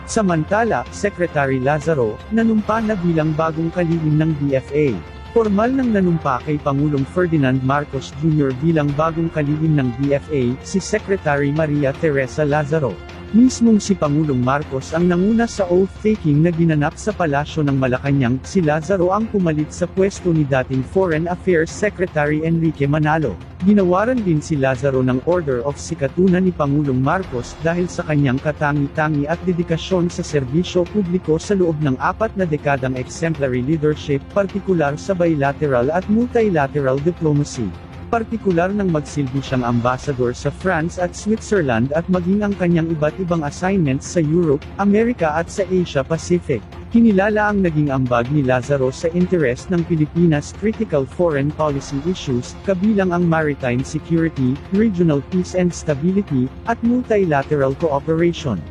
Samantala, Secretary Lazaro, nanumpa na bilang bagong kalihim ng DFA. Formal nang nanumpa kay Pangulong Ferdinand Marcos Jr. bilang bagong kalihim ng DFA, si Secretary Maria Teresa Lazaro. Mismong si Pangulong Marcos ang nanguna sa oath-taking na ginanap sa Palasyo ng Malacanang. Si Lazaro ang pumalit sa pwesto ni dating Foreign Affairs Secretary Enrique Manalo. Ginawaran din si Lazaro ng Order of Sikatuna ni Pangulong Marcos dahil sa kanyang katangi-tangi at dedikasyon sa serbisyo publiko sa loob ng 4 na dekadang exemplary leadership, partikular sa bilateral at multilateral diplomacy. Partikular nang magsilbi siyang ambassador sa France at Switzerland at maging ang kanyang iba't ibang assignments sa Europe, Amerika at sa Asia Pacific. Kinilala ang naging ambag ni Lazaro sa interes ng Pilipinas critical foreign policy issues, kabilang ang maritime security, regional peace and stability, at multilateral cooperation.